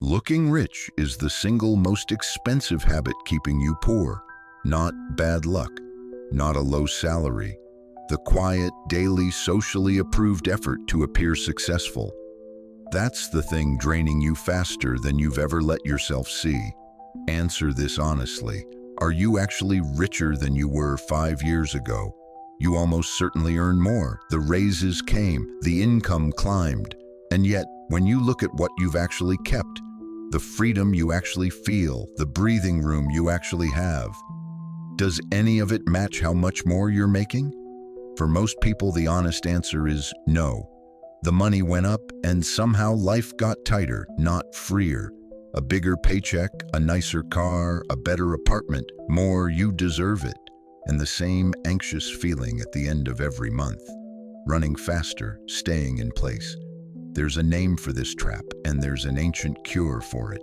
Looking rich is the single most expensive habit keeping you poor. Not bad luck, not a low salary. The quiet, daily, socially approved effort to appear successful. That's the thing draining you faster than you've ever let yourself see. Answer this honestly. Are you actually richer than you were 5 years ago? You almost certainly earn more. The raises came, the income climbed. And yet, when you look at what you've actually kept, the freedom you actually feel, the breathing room you actually have, does any of it match how much more you're making? For most people, the honest answer is no. The money went up and somehow life got tighter, not freer. A bigger paycheck, a nicer car, a better apartment, more, you deserve it. And the same anxious feeling at the end of every month. Running faster, staying in place. There's a name for this trap, and there's an ancient cure for it.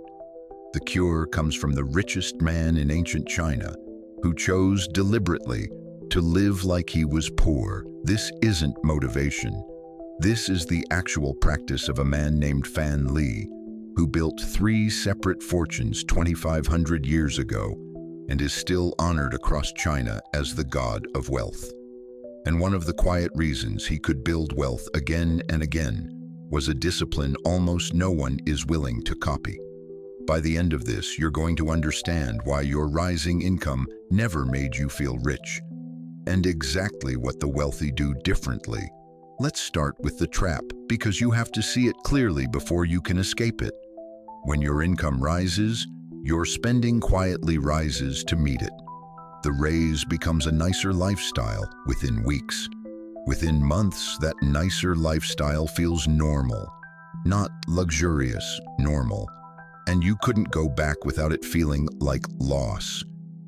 The cure comes from the richest man in ancient China, who chose deliberately to live like he was poor. This isn't motivation. This is the actual practice of a man named Fan Li, who built 3 separate fortunes 2,500 years ago and is still honored across China as the god of wealth. And one of the quiet reasons he could build wealth again and again was a discipline almost no one is willing to copy. By the end of this, you're going to understand why your rising income never made you feel rich, and exactly what the wealthy do differently. Let's start with the trap, because you have to see it clearly before you can escape it. When your income rises, your spending quietly rises to meet it. The raise becomes a nicer lifestyle within weeks. Within months, that nicer lifestyle feels normal, not luxurious, normal. And you couldn't go back without it feeling like loss.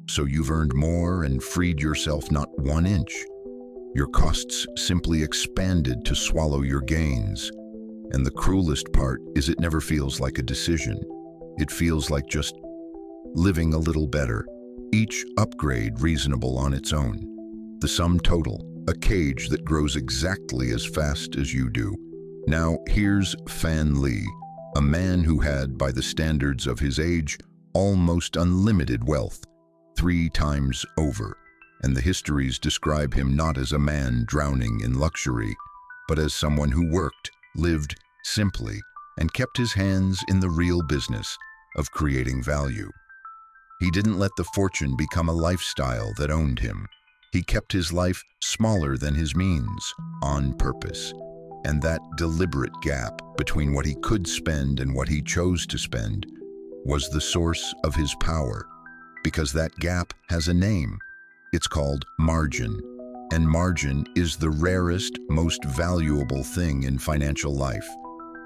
So you've earned more and freed yourself not 1 inch. Your costs simply expanded to swallow your gains. And the cruelest part is it never feels like a decision. It feels like just living a little better. Each upgrade reasonable on its own. The sum total, a cage that grows exactly as fast as you do. Now here's Fan Li, a man who had, by the standards of his age, almost unlimited wealth, 3 times over. And the histories describe him not as a man drowning in luxury, but as someone who worked, lived simply, and kept his hands in the real business of creating value. He didn't let the fortune become a lifestyle that owned him. He kept his life smaller than his means, on purpose. And that deliberate gap between what he could spend and what he chose to spend was the source of his power, because that gap has a name. It's called margin. And margin is the rarest, most valuable thing in financial life.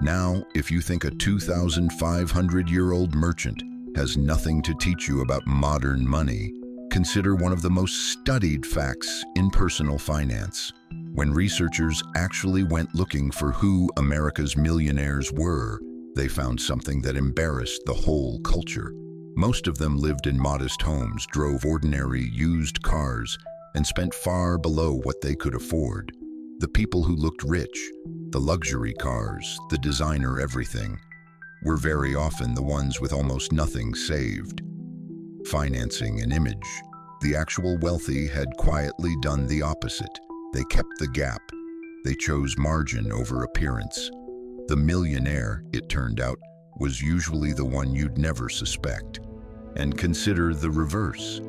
Now, if you think a 2,500-year-old merchant has nothing to teach you about modern money, consider one of the most studied facts in personal finance. When researchers actually went looking for who America's millionaires were, they found something that embarrassed the whole culture. Most of them lived in modest homes, drove ordinary used cars, and spent far below what they could afford. The people who looked rich, the luxury cars, the designer everything, were very often the ones with almost nothing saved. Financing an image. The actual wealthy had quietly done the opposite. They kept the gap. They chose margin over appearance. The millionaire, it turned out, was usually the one you'd never suspect. And consider the reverse,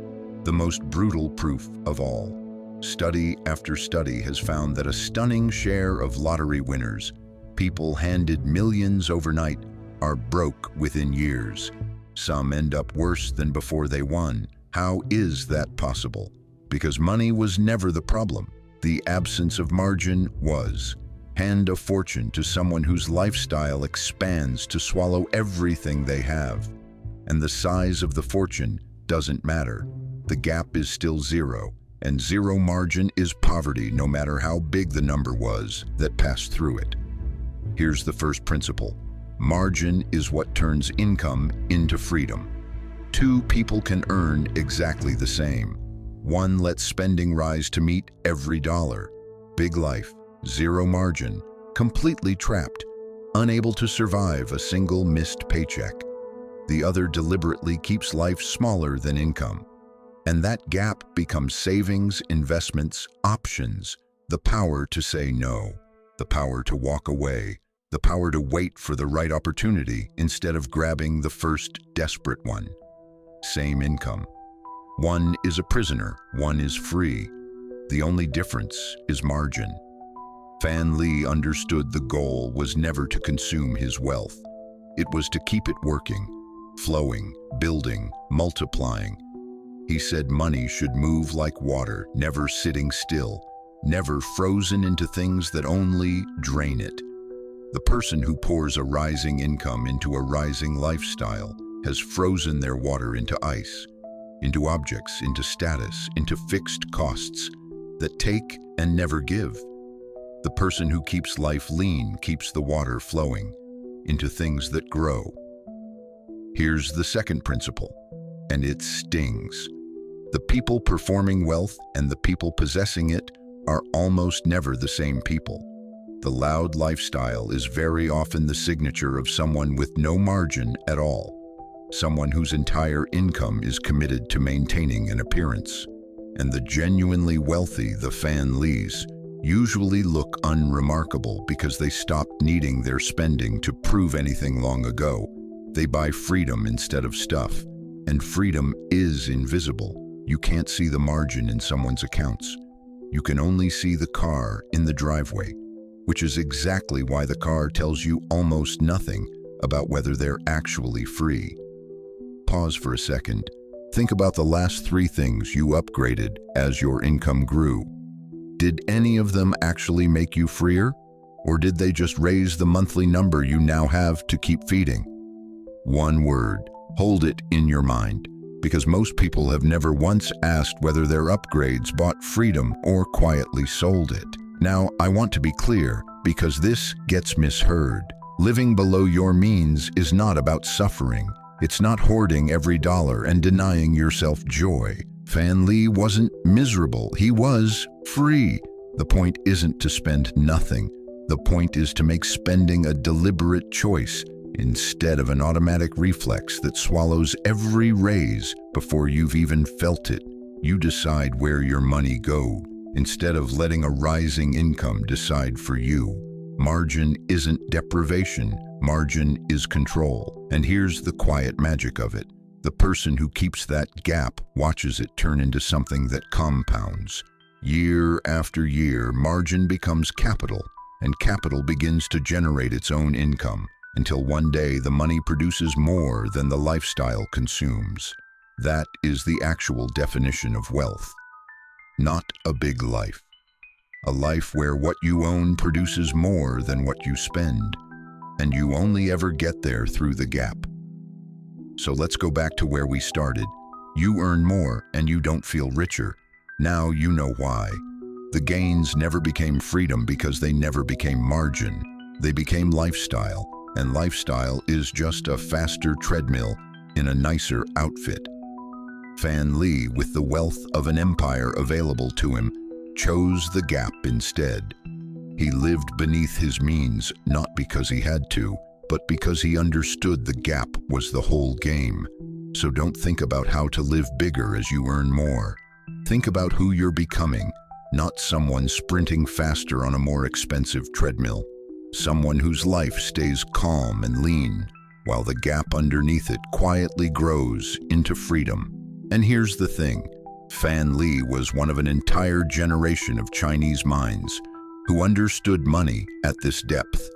the most brutal proof of all. Study after study has found that a stunning share of lottery winners, people handed millions overnight, are broke within years. Some end up worse than before they won. How is that possible? Because money was never the problem. The absence of margin was. Hand a fortune to someone whose lifestyle expands to swallow everything they have. And the size of the fortune doesn't matter. The gap is still zero, and zero margin is poverty no matter how big the number was that passed through it. Here's the first principle. Margin is what turns income into freedom. 2 people can earn exactly the same. One lets spending rise to meet every dollar. Big life, zero margin, completely trapped, unable to survive a single missed paycheck. The other deliberately keeps life smaller than income. And that gap becomes savings, investments, options, the power to say no, the power to walk away, the power to wait for the right opportunity instead of grabbing the first desperate one. Same income. One is a prisoner, one is free. The only difference is margin. Fan Li understood the goal was never to consume his wealth. It was to keep it working, flowing, building, multiplying. He said money should move like water, never sitting still, never frozen into things that only drain it. The person who pours a rising income into a rising lifestyle has frozen their water into ice, into objects, into status, into fixed costs that take and never give. The person who keeps life lean keeps the water flowing into things that grow. Here's the second principle, and it stings. The people performing wealth and the people possessing it are almost never the same people. The loud lifestyle is very often the signature of someone with no margin at all, someone whose entire income is committed to maintaining an appearance. And the genuinely wealthy, the Fan Lis, usually look unremarkable because they stopped needing their spending to prove anything long ago. They buy freedom instead of stuff, and freedom is invisible. You can't see the margin in someone's accounts. You can only see the car in the driveway, which is exactly why the car tells you almost nothing about whether they're actually free. Pause for a second. Think about the last 3 things you upgraded as your income grew. Did any of them actually make you freer? Or did they just raise the monthly number you now have to keep feeding? One word. Hold it in your mind. Because most people have never once asked whether their upgrades bought freedom or quietly sold it. Now, I want to be clear, because this gets misheard. Living below your means is not about suffering. It's not hoarding every dollar and denying yourself joy. Fan Li wasn't miserable, he was free. The point isn't to spend nothing. The point is to make spending a deliberate choice, instead of an automatic reflex that swallows every raise before you've even felt it. You decide where your money goes, instead of letting a rising income decide for you. Margin isn't deprivation, margin is control. And here's the quiet magic of it. The person who keeps that gap watches it turn into something that compounds. Year after year, margin becomes capital, and capital begins to generate its own income, until one day the money produces more than the lifestyle consumes. That is the actual definition of wealth. Not a big life. A life where what you own produces more than what you spend, and you only ever get there through the gap. So let's go back to where we started. You earn more and you don't feel richer. Now you know why. The gains never became freedom because they never became margin. They became lifestyle. And lifestyle is just a faster treadmill in a nicer outfit. Fan Li, with the wealth of an empire available to him, chose the gap instead. He lived beneath his means, not because he had to, but because he understood the gap was the whole game. So don't think about how to live bigger as you earn more. Think about who you're becoming, not someone sprinting faster on a more expensive treadmill. Someone whose life stays calm and lean, while the gap underneath it quietly grows into freedom. And here's the thing, Fan Li was one of an entire generation of Chinese minds who understood money at this depth.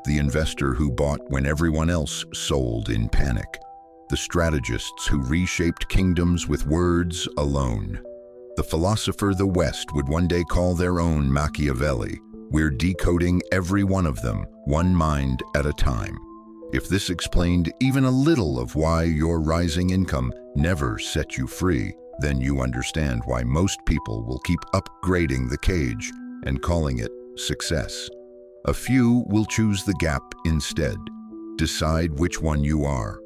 The investor who bought when everyone else sold in panic. The strategists who reshaped kingdoms with words alone. The philosopher the West would one day call their own Machiavelli. We're decoding every one of them, one mind at a time. If this explained even a little of why your rising income never set you free, then you understand why most people will keep upgrading the cage and calling it success. A few will choose the gap instead. Decide which one you are.